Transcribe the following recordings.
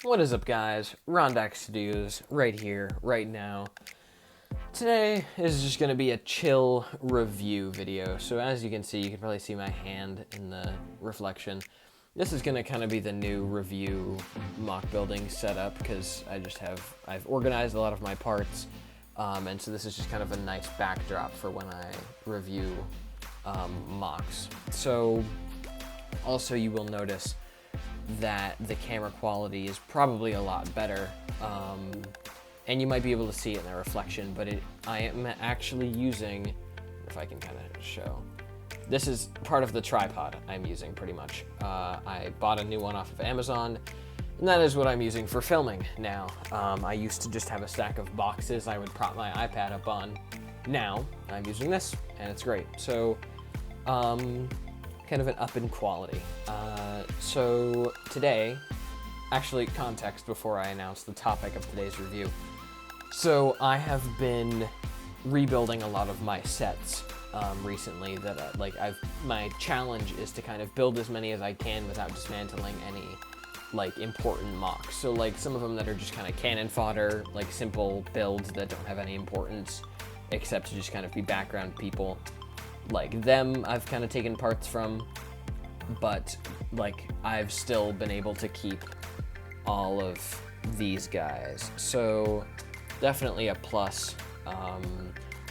What is up, guys? Rondax Studios, right here, right now. Today is just going to be a chill review video. So as you can see, you can probably see my hand in the reflection. This is going to kind of be the new review mock building setup because I've organized a lot of my parts. And so this is just kind of a nice backdrop for when I review mocks. So also you will notice that the camera quality is probably a lot better, and you might be able to see it in the reflection, but I am actually using, if I can kind of show, this is part of the tripod I'm using pretty much. I bought a new one off of Amazon, and that is what I'm using for filming now. I used to just have a stack of boxes I would prop my iPad up on. Now I'm using this, and it's great. So kind of an up in quality. So today, actually context before I announce the topic of today's review. So I have been rebuilding a lot of my sets recently that my challenge is to kind of build as many as I can without dismantling any like important mocks. So like some of them that are just kind of cannon fodder, like simple builds that don't have any importance except to just kind of be background people. Like them I've kind of taken parts from, but like I've still been able to keep all of these guys, so definitely a plus.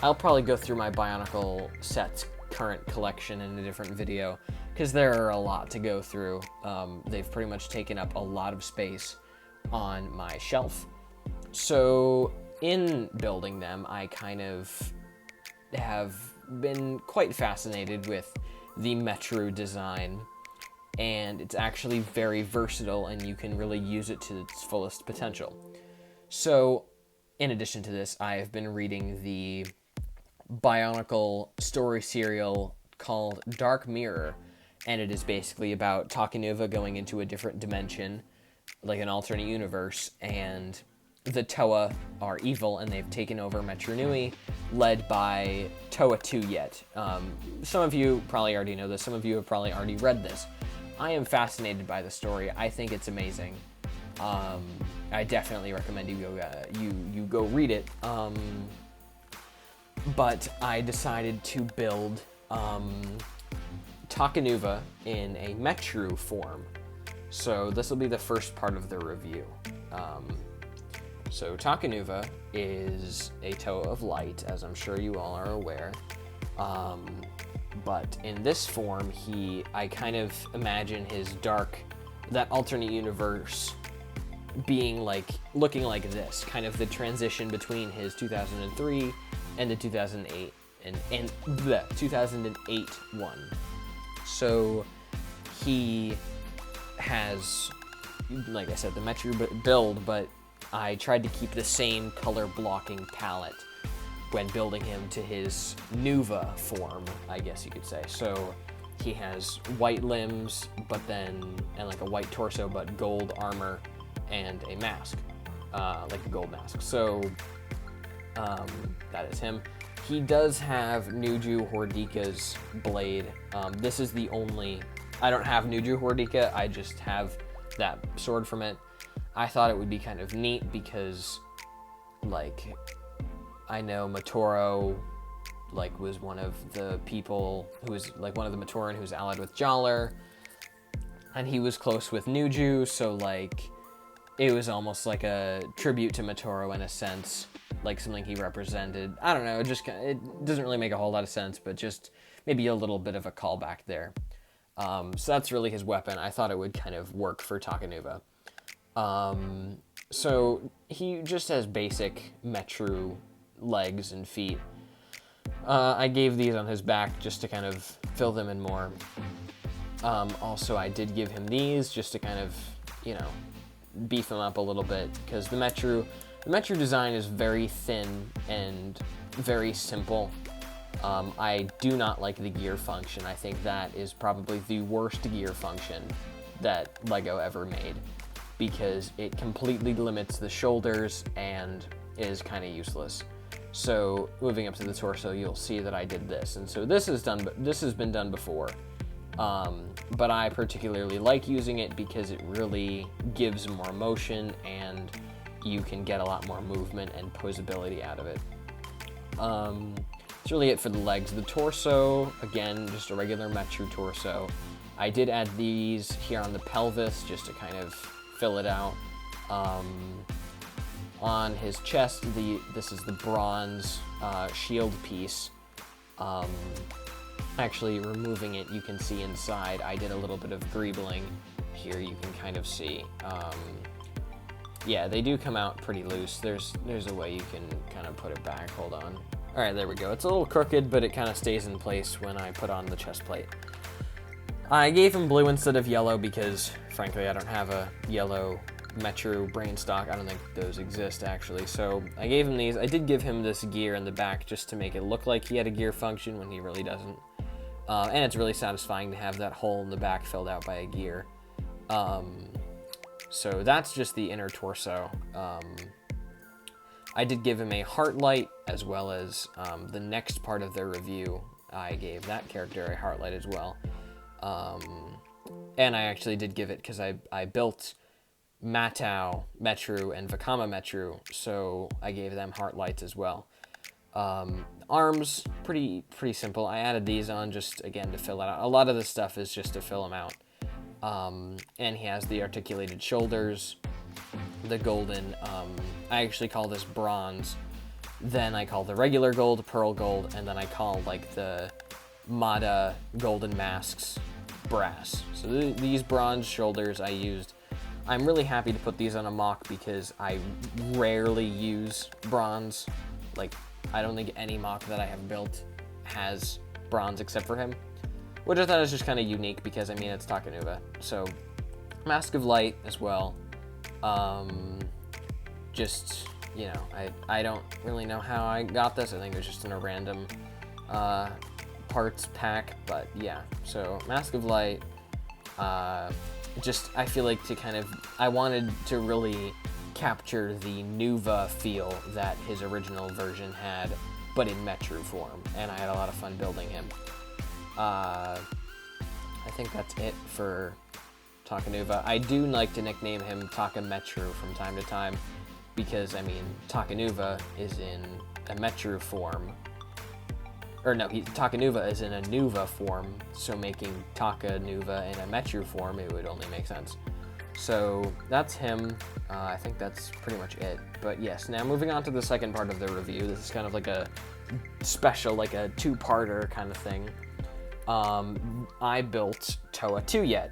I'll probably go through my Bionicle sets current collection in a different video because there are a lot to go through. They've pretty much taken up a lot of space on my shelf. So in building them, I kind of have been quite fascinated with the Metru design, and it's actually very versatile and you can really use it to its fullest potential. So in addition to this, I have been reading the Bionicle story serial called Dark Mirror, and it is basically about Takanuva going into a different dimension, like an alternate universe, and the Toa are evil and they've taken over Metru Nui, led by Toa Tuyet. Some of you probably already know this, some of you have probably already read this. I am fascinated by the story. I think it's amazing. I definitely recommend you go read it. But I decided to build Takanuva in a Metru form. So this will be the first part of the review. So Takanuva is a Toa of light, as I'm sure you all are aware. But in this form, I kind of imagine his that alternate universe being looking like this, kind of the transition between his 2003 and the 2008 and the 2008 one. So he has, like I said, the Metru build, but I tried to keep the same color blocking palette when building him to his Nuva form, I guess you could say. So he has white limbs, and like a white torso, but gold armor and a mask, like a gold mask. So that is him. He does have Nuju Hordika's blade. This is the only, I don't have Nuju Hordika, I just have that sword from it. I thought it would be kind of neat because, like, I know Motoro, like, was one of the people who was, like, one of the Matoran who's allied with Jaller, and he was close with Nuju, so, like, it was almost like a tribute to Motoro in a sense, like something he represented. I don't know, it doesn't really make a whole lot of sense, but just maybe a little bit of a callback there. So that's really his weapon. I thought it would kind of work for Takanuva. So he just has basic Metru legs and feet. I gave these on his back just to kind of fill them in more. Also, I did give him these just to kind of, beef him up a little bit, because the Metru design is very thin and very simple. I do not like the gear function. I think that is probably the worst gear function that LEGO ever made, because it completely limits the shoulders and is kind of useless. So moving up to the torso, you'll see that I did this, and so this has been done before, but I particularly like using it because it really gives more motion and you can get a lot more movement and posability out of it. That's really it for the legs. The torso, again, just a regular Metru torso. I did add these here on the pelvis just to kind of fill it out. On his chest, this is the bronze shield piece. Actually, removing it, you can see inside, I did a little bit of greebling. Here you can kind of see. Yeah, they do come out pretty loose. There's a way you can kind of put it back. Hold on. All right, there we go. It's a little crooked, but it kind of stays in place when I put on the chest plate. I gave him blue instead of yellow because, frankly, I don't have a yellow Metru brain stock. I don't think those exist, actually. So I gave him these. I did give him this gear in the back just to make it look like he had a gear function when he really doesn't. And it's really satisfying to have that hole in the back filled out by a gear. So that's just the inner torso. I did give him a heart light, as well as the next part of the review, I gave that character a heart light as well. And I actually did give it because I built Matau Metru and Vakama Metru, so I gave them heart lights as well. Arms, pretty simple. I added these on just, again, to fill it out. A lot of this stuff is just to fill them out. And he has the articulated shoulders, the golden, I actually call this bronze, then I call the regular gold pearl gold, and then I call like the Mada golden masks brass. So these bronze shoulders I used. I'm really happy to put these on a MOC because I rarely use bronze. Like, I don't think any MOC that I have built has bronze except for him, which I thought was just kind of unique because, I mean, it's Takanuva. So, Mask of Light as well. Just, you know, I don't really know how I got this. I think it was just in a random parts pack, but yeah. So, Mask of Light, just, I feel like to kind of, I wanted to really capture the Nuva feel that his original version had, but in Metru form, and I had a lot of fun building him. I think that's it for Takanuva. I do like to nickname him Taka Metru from time to time, because, I mean, Takanuva is in a Metru form. Or no, Takanuva is in a Nuva form, so making Takanuva in a Metru form, it would only make sense. So that's him. I think that's pretty much it. But yes, now moving on to the second part of the review. This is kind of like a special, like a two-parter kind of thing. I built Toa Tuyet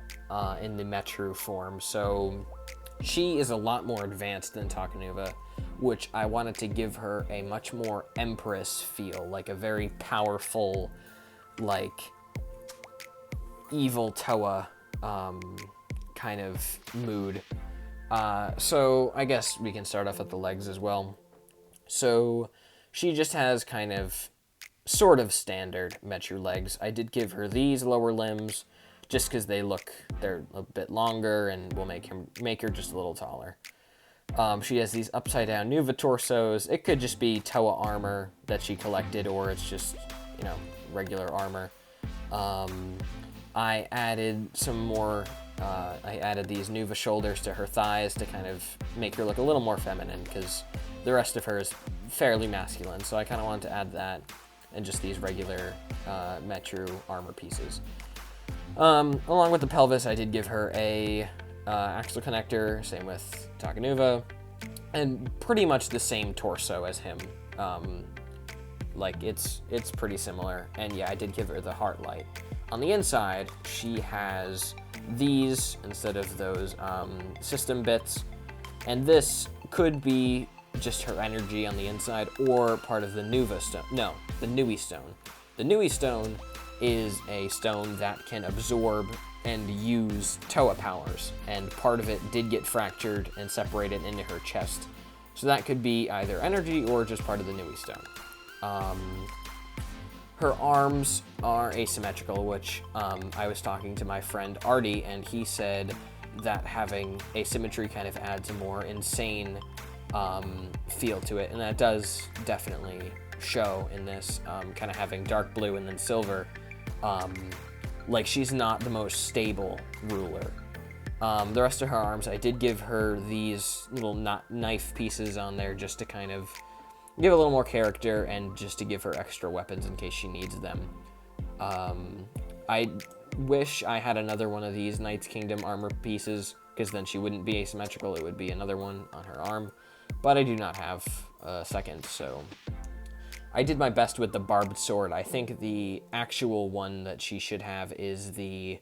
in the Metru form, so she is a lot more advanced than Takanuva, which I wanted to give her a much more Empress feel, like a very powerful, like, evil Toa kind of mood. So I guess we can start off with the legs as well. So she just has kind of sort of standard Metru legs. I did give her these lower limbs just because they're a bit longer and will make her just a little taller. She has these upside down Nuva torsos. It could just be Toa armor that she collected, or it's just, you know, regular armor. I added some more, I added these Nuva shoulders to her thighs to kind of make her look a little more feminine, because the rest of her is fairly masculine, so I kind of wanted to add that, and just these regular Metru armor pieces. Along with the pelvis, I did give her a axle connector, same with Takanuva, and pretty much the same torso as him. Like, it's pretty similar, and yeah, I did give her the heart light. On the inside, she has these instead of those system bits, and this could be just her energy on the inside, or part of the Nuva stone. No, the Nui stone. The Nui stone is a stone that can absorb and use Toa powers, and part of it did get fractured and separated into her chest. So that could be either energy or just part of the Nui stone. Her arms are asymmetrical, which I was talking to my friend Artie, and he said that having asymmetry kind of adds a more insane feel to it, and that does definitely show in this, kind of having dark blue and then silver. like, she's not the most stable ruler. The rest of her arms, I did give her these little knife pieces on there just to kind of give a little more character and just to give her extra weapons in case she needs them. I wish I had another one of these Knight's Kingdom armor pieces, because then she wouldn't be asymmetrical. It would be another one on her arm, but I do not have a second, so I did my best with the barbed sword. I think the actual one that she should have is the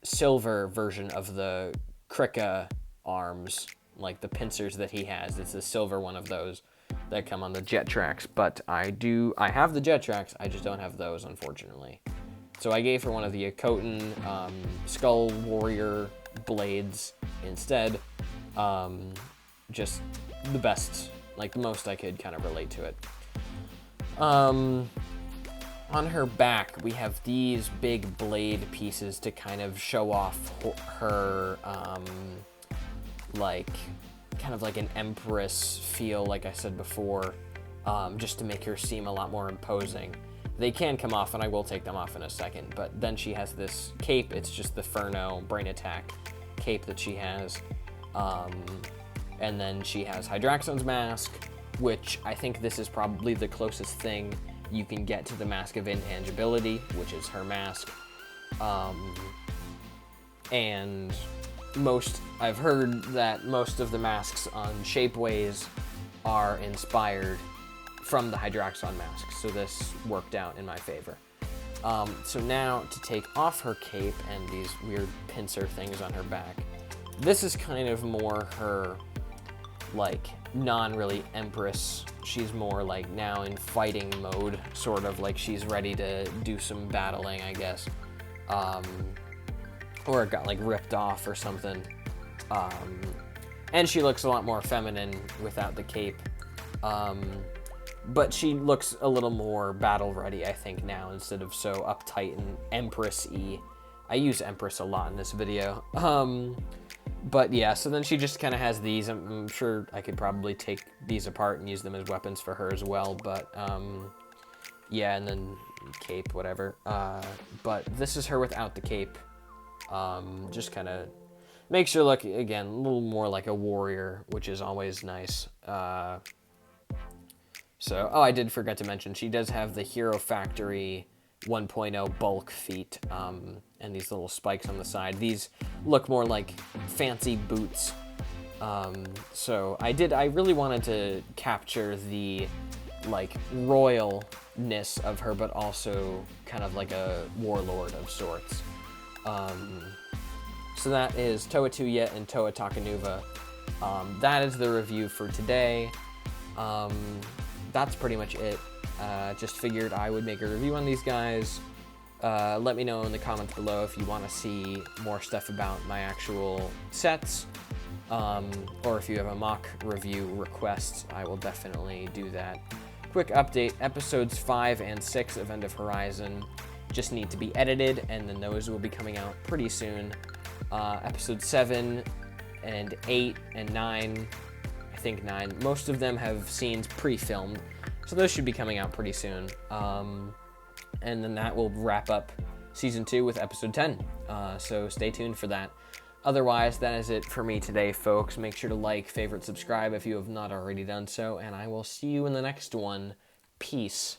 silver version of the Krika arms, like the pincers that he has. It's a silver one of those that come on the jet tracks, but I have the jet tracks, I just don't have those, unfortunately. So I gave her one of the Akotan Skull Warrior blades instead. Just the best, like the most I could kind of relate to it. On her back, we have these big blade pieces to kind of show off her, like, kind of like an empress feel, like I said before, just to make her seem a lot more imposing. They can come off, and I will take them off in a second, but then she has this cape. It's just the Furno Brain Attack cape that she has. And then she has Hydraxon's mask, which I think this is probably the closest thing you can get to the Mask of Intangibility, which is her mask. And I've heard that most of the masks on Shapeways are inspired from the Hydraxon mask, so this worked out in my favor. So now to take off her cape and these weird pincer things on her back, this is kind of more her, like, non-really empress. She's more like now in fighting mode, sort of like she's ready to do some battling, I guess. Or it got like ripped off or something. And she looks a lot more feminine without the cape. But she looks a little more battle ready, I think, now, instead of so uptight and empress-y. I use empress a lot in this video. But yeah, so then she just kind of has these. I'm sure I could probably take these apart and use them as weapons for her as well, but yeah, and then cape, whatever. But this is her without the cape. Just kind of makes her look, again, a little more like a warrior, which is always nice. So, I did forget to mention, she does have the Hero Factory 1.0 bulk feet, and these little spikes on the side. These look more like fancy boots. So I really wanted to capture the, like, royalness of her, but also kind of like a warlord of sorts. So that is Toa Tuyet and Toa Takanuva. That is the review for today. That's pretty much it. Just figured I would make a review on these guys. Let me know in the comments below if you want to see more stuff about my actual sets, or if you have a mock review request, I will definitely do that. Quick update, episodes 5 and 6 of End of Horizon just need to be edited, and then those will be coming out pretty soon. Episode 7 and 8 and 9, I think 9, most of them have scenes pre-filmed, so those should be coming out pretty soon. And then that will wrap up Season 2 with Episode 10, so stay tuned for that. Otherwise, that is it for me today, folks. Make sure to like, favorite, subscribe if you have not already done so, and I will see you in the next one. Peace.